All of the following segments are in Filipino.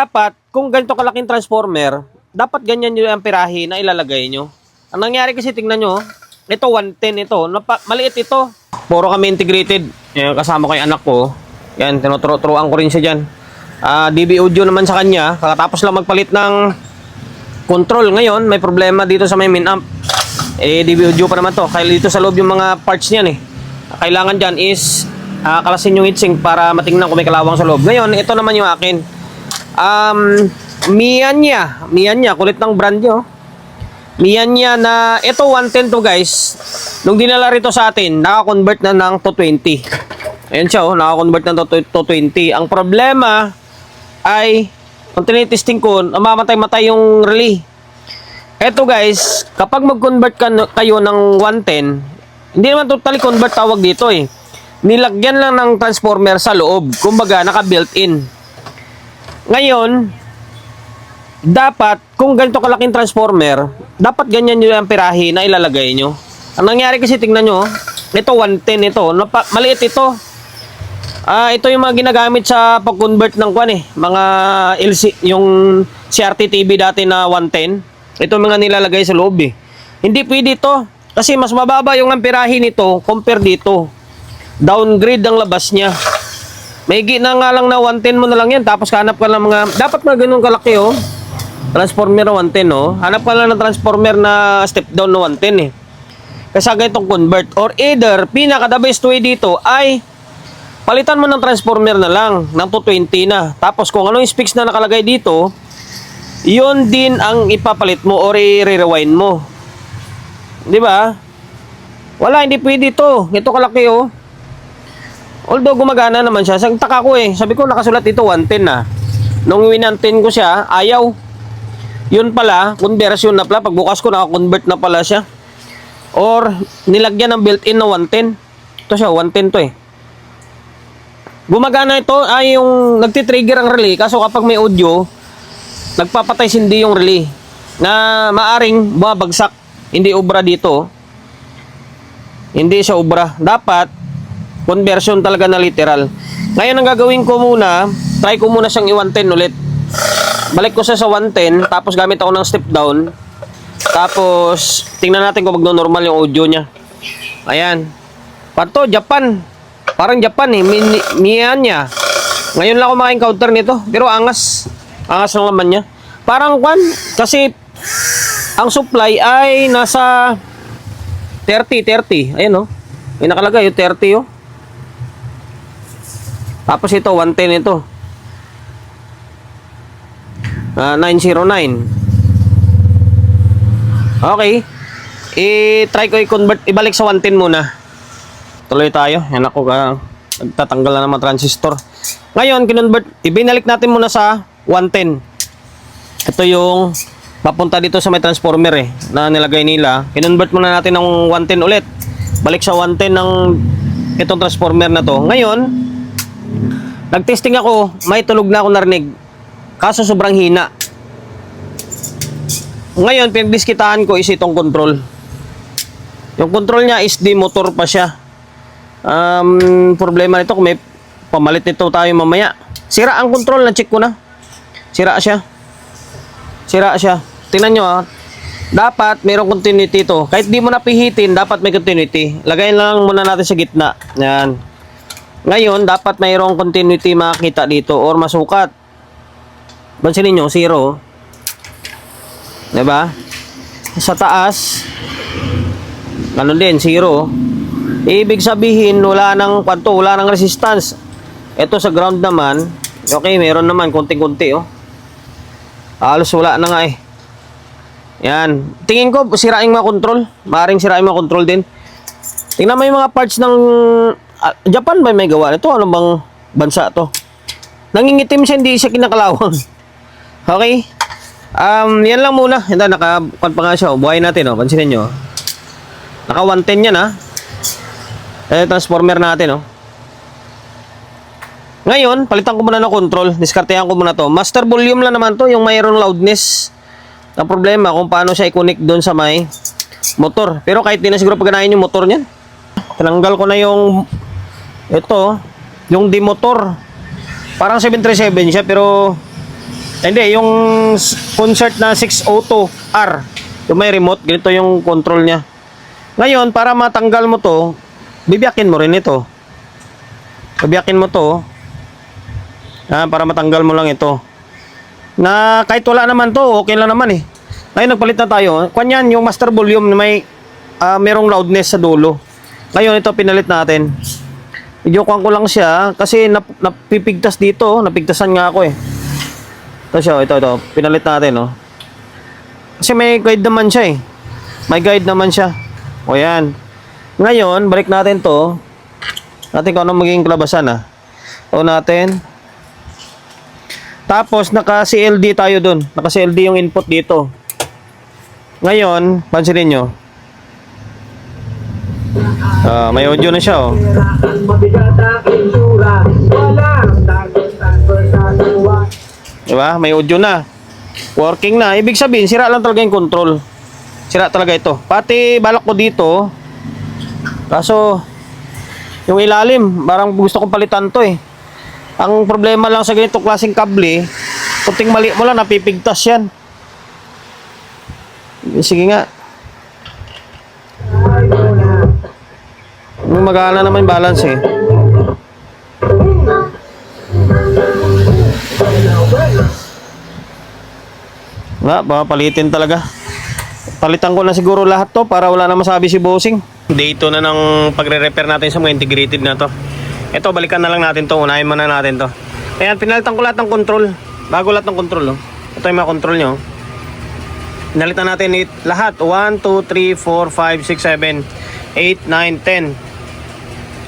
dapat, kung ganito kalaking transformer, dapat ganyan yung amperahe na ilalagay nyo. Ang nangyari kasi, tingnan nyo, ito 110 ito, maliit ito. Puro kami integrated. Yan, kasama ko yung anak ko. Yan, tinuturo-turuan ko rin siya dyan. DB audio naman sa kanya, kakatapos lang magpalit ng control. Ngayon, may problema dito sa may min amp. DB audio pa naman to. Kaya dito sa loob yung mga parts niyan Kailangan dyan is kalasin yung heatsink para matingnan kung may kalawang sa loob. Ngayon, ito naman yung akin. Miyanya, kulit ng brand nyo. Miyanya na, ito 110 to guys. Nung dinala rito sa atin, naka-convert na ng 220. Ayan siya naka-convert na 220. Ang problema ay, kung tinitesting ko, mamatay-matay yung relay. Ito guys, kapag mag-convert kayo ng 110, hindi naman totally convert tawag dito Nilagyan lang ng transformer sa loob. Kumbaga, naka-built-in. Ngayon, dapat, kung ganito kalaking transformer, dapat ganyan yung amperahe na ilalagay nyo. Ang nangyari kasi, tingnan nyo, ito 110 ito, maliit ito. Ito yung mga ginagamit sa pag-convert ng mga LC, yung CRT TV dati na 110. Ito mga nilalagay sa loob Hindi pwede ito, kasi mas mababa yung amperahe nito compare dito. Downgrade ang labas niya. May na nga lang na 110 mo na lang yan. Tapos hanap ka lang mga, dapat mga ganun kalaki transformer na 110 Hanap ka lang ng transformer na step down na 110 Kasi ganitong convert. Or either, pinaka the best way dito ay palitan mo ng transformer na lang ng 220 na. Tapos kung ano yung specs na nakalagay dito, yun din ang ipapalit mo or i-rewind mo. Di ba? Wala, hindi pwede ito. Ito kalaki Although gumagana naman siya. Taka ko Sabi ko nakasulat dito 110 na. Nung winantin ko siya, ayaw. Yun pala, conversion na pala. Pagbukas ko, naka-convert na pala siya. Or, nilagyan ng built-in na 110. Ito siya, 110 to Gumagana ito, ay yung nagtitrigger ang relay. Kaso kapag may audio, nagpapatay sindi yung relay. Na maaring bumabagsak. Hindi ubra dito. Hindi siya ubra. Dapat, conversion talaga na literal. Ngayon ang gagawin ko muna, try ko muna siyang i-110 ulit. Balik ko siya sa 110, tapos gamit ako ng step down. Tapos, tingnan natin kung magno-normal yung audio niya. Ayan. Pato, Japan. Parang Japan Miyanya. Ngayon lang ako maka-encounter nito. Pero angas. Angas lang naman niya. Parang kasi ang supply ay nasa 30. Ayan May nakalagay 30 Tapos ito 110 ito. 909. Okay. I-try ko i-convert, ibalik sa 110 muna. Tuloy tayo. Yan ako nagtatanggal na naman transistor. Ngayon, kinonvert, ibinalik natin muna sa 110. Ito yung papunta dito sa may transformer na nilagay nila. Kinonvert muna natin ng 110 ulit. Balik sa 110 ng itong transformer na to. Ngayon, nag-testing ako, may tunog na ako narinig. Kaso sobrang hina. Ngayon, pinagdiskitahan ko is itong control. Yung control niya is di motor pa siya. Problema nito kung may pamalit nito tayo mamaya. Sira ang control, na-check ko na. Sira siya. Tingnan nyo dapat mayroong continuity ito. Kahit di mo napihitin, dapat may continuity. Lagayin lang muna natin sa gitna. Yan. Ngayon, dapat mayroong continuity makita dito or masukat. Pansinin nyo, 0. Diba? Sa taas, ganun din, 0. Ibig sabihin, wala nang resistance. Ito sa ground naman, okay, meron naman, konting-konti, Halos wala na nga Yan. Tingin ko, siraing mga control. Maaring siraing mga control din. Tingnan mo yung mga parts ng Japan ba may gawa nito? Ano bang bansa to? Nangingitim siya, hindi siya kinakalawang. Okay? Yan lang muna. Ito, naka-pan pa nga siya. Buhay natin, pansinin nyo. Naka 110 yan, transformer natin, Ngayon, palitan ko muna ng control. Diskartehan ko muna to. Master volume lang naman to, yung mayroong loudness. Ang problema kung paano siya i-connect doon sa may motor. Pero kahit di na siguro paganahin yung motor niyan. Tinanggal ko na yung yung demotor. Parang 737 siya pero Hindi, yung concert na 602R. Yung may remote, ganito yung control niya. Ngayon, para matanggal mo to, bibiyakin mo rin ito. Bibiyakin mo to. Para matanggal mo lang ito. Na kahit wala naman to, okay lang naman eh. Ngayon, nagpalit na tayo. Kanyan, yung master volume na may merong loudness sa dulo. Ngayon, ito pinalit natin. Videokuhan ko lang siya kasi napipigtas dito. Napigtasan nga ako eh. Ito siya, ito. Pinalit natin, oh. Kasi may guide naman siya eh. May guide naman siya. O yan. Ngayon, balik natin to. Natin kung ano magiging kalabasan ah. O natin. Tapos, naka-CLD tayo dun. Naka-CLD yung input dito. Ngayon, pansinin nyo. May audio na siya oh. Diba? May audio na. Working na. Ibig sabihin, sira lang talaga yung control. Sira talaga ito. Pati balak ko dito. Kaso, yung ilalim, parang gusto kong palitan to eh. Ang problema lang sa ganitong klaseng kable, kunting mali mo lang, napipigtas yan. Sige nga. Magana naman yung balance eh. Baka palitin talaga. Palitan ko na siguro lahat to para wala na masabi si bossing. Dito na ng pagre-repair natin sa mga integrated na to. Ito, balikan na lang natin to. Unahin muna natin to. Ayan, pinalitan ko lahat ng control. Bago lahat ng control, oh. Ito yung mga control nyo. Pinalitan natin lahat. 1, 2, 3, 4, 5, 6, 7, 8, 9, 10.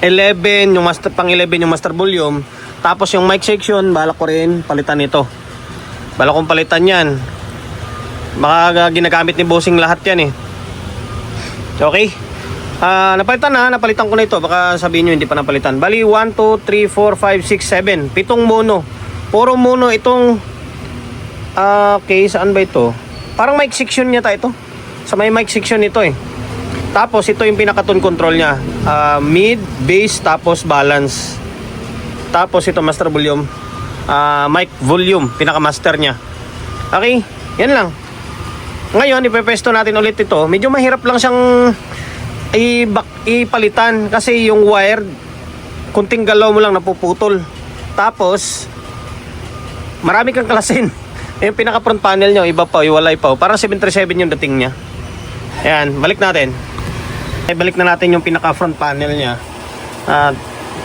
11, yung master, pang 11 yung master volume. Tapos yung mic section, balak ko rin palitan ito. Balak kong palitan yan. Baka ginagamit ni bossing lahat yan eh. Okay? Napalitan ko na ito. Baka sabihin nyo hindi pa napalitan. Bali 1, 2, 3, 4, 5, 6, 7. 7 mono. Puro mono itong okay, saan ba ito? Parang mic section niya ito. Sa may mic section ito eh. Tapos ito yung pinaka-tone control niya. Mid, bass, tapos balance. Tapos ito master volume. Mic volume, pinaka-master niya. Okay? Yan lang. Ngayon, ipepesto natin ulit ito. Medyo mahirap lang siyang ipalitan kasi yung wire, kunting galaw mo lang napuputol. Tapos, marami kang klasin. Yung pinaka front panel nyo, iba pa, iwalay pa. Parang 737 yung dating niya. Ayan, balik natin. Balik na natin yung pinaka front panel niya.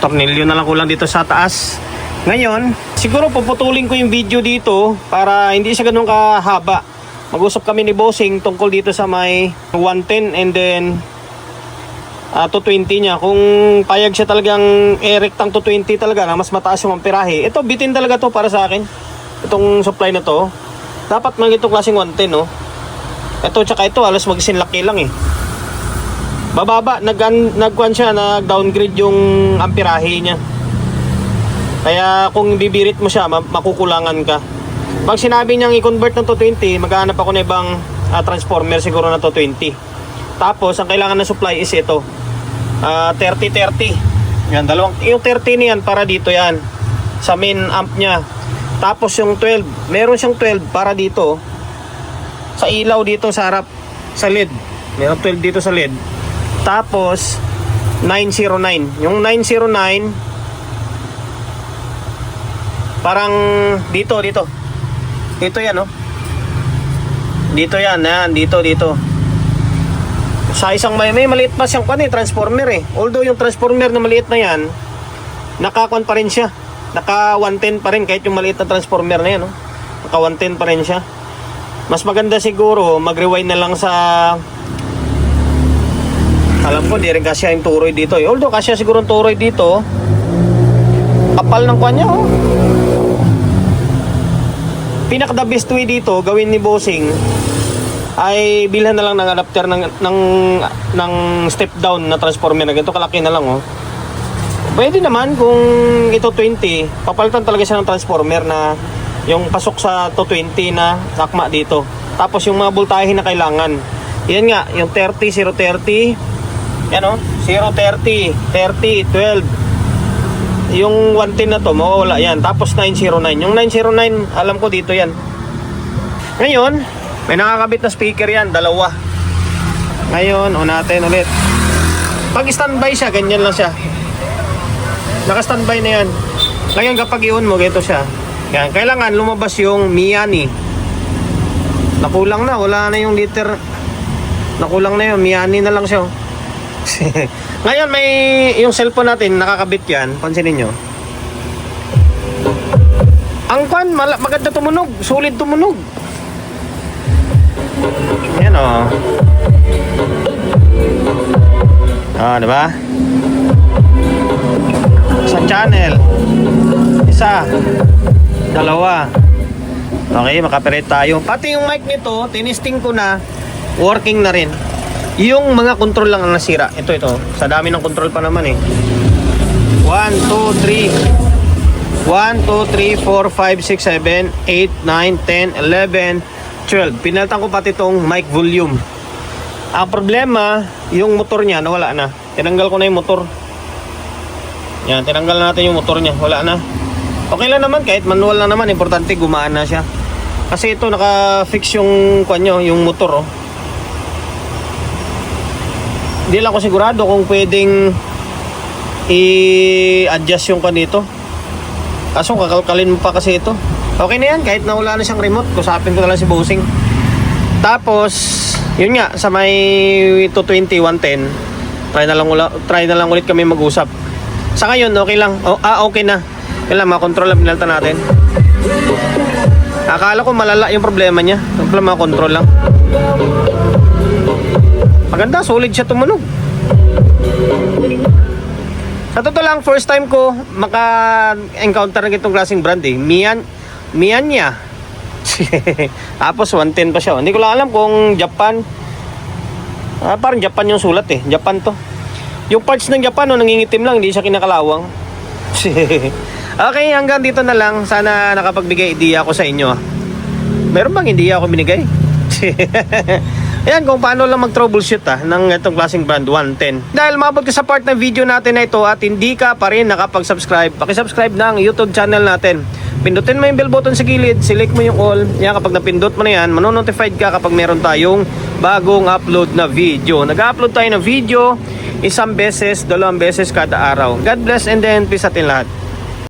Tornilyo na lang kulang dito sa taas. Ngayon, siguro puputulin ko yung video dito para hindi siya ganun kahaba. Mag-usap kami ni bossing tungkol dito sa may 110 and then 220 niya. Kung payag siya talagang erectang 220 talaga na mas mataas yung amperahe. Ito bitin talaga to para sa akin. Itong supply na to. Dapat mga itong klaseng 110 no. Ito tsaka ito alas magsinlaki lang eh. Bababa, nag-downgrade yung amperahe niya. Kaya kung bibirit mo siya, makukulangan ka. Pag sinabi niyang i-convert ng 220, maghahanap ako ng ibang transformer siguro na 220. Tapos, ang kailangan na supply is ito. 30-30. Yan, yung 30 niyan para dito yan. Sa main amp niya. Tapos yung 12, meron siyang 12 para dito. Sa ilaw dito sa harap, sa LED. Meron 12 dito sa LED. Tapos, 909. Yung 909, parang dito. Dito yan, oh. Dito yan, dito. Sa isang may maliit pa siyang transformer eh. Although yung transformer na maliit na yan, naka-1 pa rin siya. Naka 110 pa rin kahit yung maliit na transformer na yan, oh. Naka 110 pa rin siya. Mas maganda siguro mag-rewind na lang sa, alam ko, di rin kasya yung turoy dito eh. Although kasya siguro yung turoy dito, kapal ng kanya, oh. Pinaka the best way dito gawin ni bossing ay bilhan na lang ng adapter ng step down na transformer na ganito kalaki na lang, oh. Pwede naman kung ito 20, papalitan talaga siya ng transformer na yung pasok sa 220 na sakma dito. Tapos yung mga voltahe na kailangan. Yan nga, yung 30, 030. Yan, oh. 030, 30, 12. yung 110 na to, mawawala yan. Tapos 909. Yung 909, alam ko dito yan. Ngayon, may nakakabit na speaker yan, dalawa. Ngayon, on natin ulit. Pag standby siya, ganyan lang siya. Naka-standby na yan. Ngayon, kapag i-on mo, ganito siya. Yan, kailangan lumabas yung Miyani. Nakulang na, wala na yung liter. Nakulang na yun, Miyani na lang siya. Ngayon, may yung cellphone natin, nakakabit yan. Pansinin nyo. Ang maganda tumunog. Sulit tumunog. Yan o. Diba? Isang channel. Isa. Dalawa. Okay, makaperate tayo. Pati yung mic nito, tinisting ko na. Working na rin. Yung mga control lang ang nasira. Ito. Sa dami ng control pa naman eh. 1, 2, 3. 1, 2, 3, 4, 5, 6, 7, 8, 9, 10, 11, 12. Pinalitan ko pati itong mic volume. Ang problema, yung motor niya nawala na. Tinanggal ko na yung motor. Yan, tinanggal natin yung motor niya. Wala na. Okay lang naman, kahit manual lang naman. Importante, gumaan na siya. Kasi ito, naka-fix yung yung motor. Hindi lang ako sigurado kung pwedeng i-adjust yung kanito. Kaso kakalkalin mo pa kasi ito. Okay na yan, kahit nawala na siyang remote. Kusapin ko na lang si Bossing. Tapos, yun nga, sa may 220, 110, try na lang ulit kami mag-usap. Sa ngayon, okay lang. Okay na. Kailan, makontrol lang pinalta natin. Akala ko malala yung problema niya. Problema, makontrol lang. Maganda, solid siya tumunog. Sa totoo lang, first time ko maka-encounter ng itong klaseng brand eh. Miyanya. Tapos 110 pa siya. Hindi ko lang alam kung Japan. Parang Japan yung sulat eh. Japan to. Yung parts ng Japan, nangingitim lang. Hindi siya kinakalawang. Okay, hanggang dito na lang. Sana nakapagbigay idea ako sa inyo. Meron bang idea ako binigay? Ayan, kung paano lang mag-troubleshoot ng itong klaseng brand 110. Dahil mabot ka sa part ng video natin na ito at hindi ka pa rin nakapag-subscribe, pakisubscribe ng YouTube channel natin. Pindutin mo yung bell button sa gilid, select mo yung all. Yan, kapag napindot mo na yan, manonotified ka kapag meron tayong bagong upload na video. Nag-upload tayo ng video 1 beses, 2 beses kada araw. God bless and then peace atin lahat.